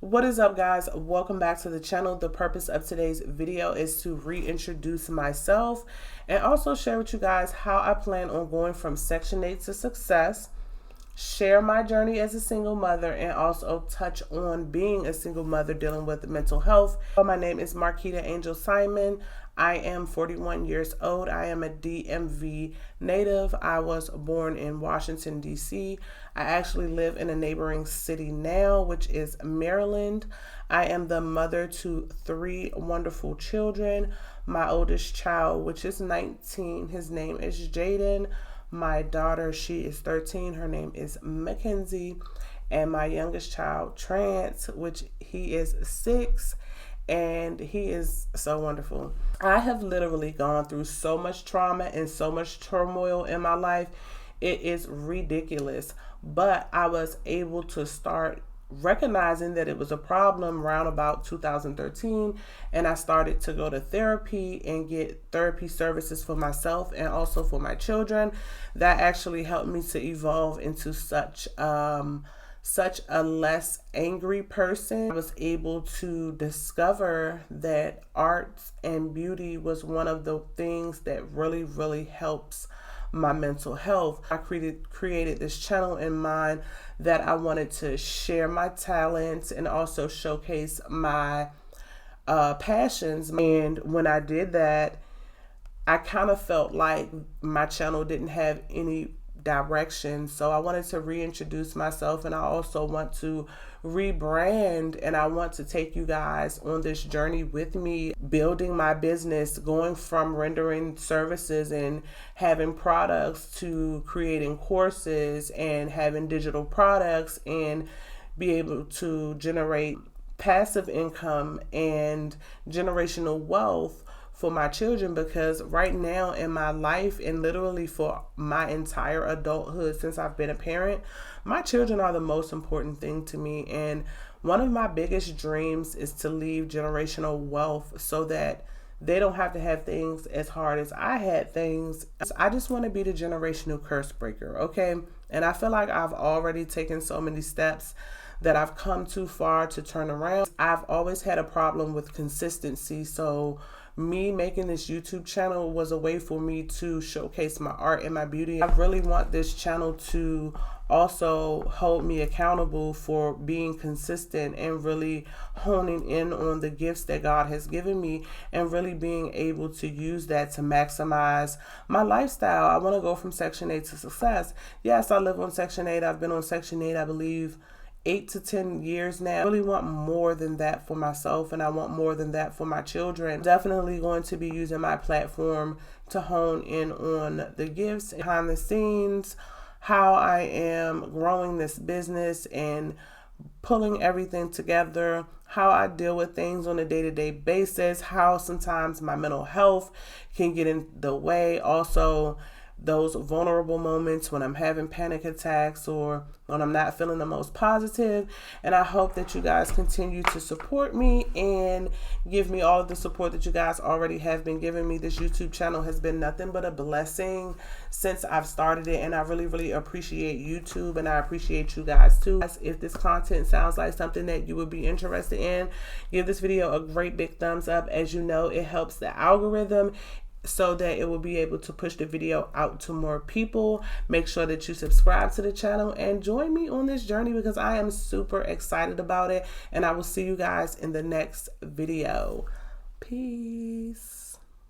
What is up, guys? Welcome back to the channel. The purpose of today's video is to reintroduce myself and also share with you guys how I plan on going from Section 8 to success, share my journey as a single mother, and also touch on being a single mother dealing with mental health. My name is Marquita Angel Simon. I am 41 years old. I am a DMV native. I was born in Washington, D.C. I actually live in a neighboring city now, which is Maryland. I am the mother to 3 wonderful children. My oldest child, which is 19, his name is Jaden. My daughter, she is 13. Her name is Mackenzie. And my youngest child, Trance, which he is 6. And he is so wonderful. I have literally gone through so much trauma and so much turmoil in my life. It is ridiculous. But I was able to start recognizing that it was a problem around about 2013. And I started to go to therapy and get therapy services for myself and also for my children. That actually helped me to evolve into such a less angry person. I was able to discover that art and beauty was one of the things that really helps my mental health. I created this channel in mind that I wanted to share my talents and also showcase my passions. And when I did that, I kind of felt like my channel didn't have any direction. So I wanted to reintroduce myself, and I also want to rebrand, and I want to take you guys on this journey with me, building my business, going from rendering services and having products to creating courses and having digital products and be able to generate passive income and generational wealth for my children. Because right now in my life, and literally for my entire adulthood since I've been a parent, my children are the most important thing to me. And one of my biggest dreams is to leave generational wealth so that they don't have to have things as hard as I had things. I just want to be the generational curse breaker, okay? And I feel like I've already taken so many steps that I've come too far to turn around. I've always had a problem with consistency, so me making this YouTube channel was a way for me to showcase my art and my beauty. I really want this channel to also hold me accountable for being consistent and really honing in on the gifts that God has given me and really being able to use that to maximize my lifestyle. I want to go from Section 8 to success. Yes, I live on Section 8. I've been on Section 8, I believe, 8 to 10 years now. I really want more than that for myself, and I want more than that for my children. I'm definitely going to be using my platform to hone in on the gifts behind the scenes, how I am growing this business and pulling everything together, how I deal with things on a day-to-day basis, how sometimes my mental health can get in the way. Also, those vulnerable moments when I'm having panic attacks or when I'm not feeling the most positive. And I hope that you guys continue to support me and give me all of the support that you guys already have been giving me. This YouTube channel has been nothing but a blessing since I've started it, and I really appreciate YouTube, and I appreciate you guys too. If this content sounds like something that you would be interested in, give this video a great big thumbs up. As you know, it helps the algorithm so that it will be able to push the video out to more people. Make sure that you subscribe to the channel and join me on this journey because I am super excited about it. And I will see you guys in the next video. Peace.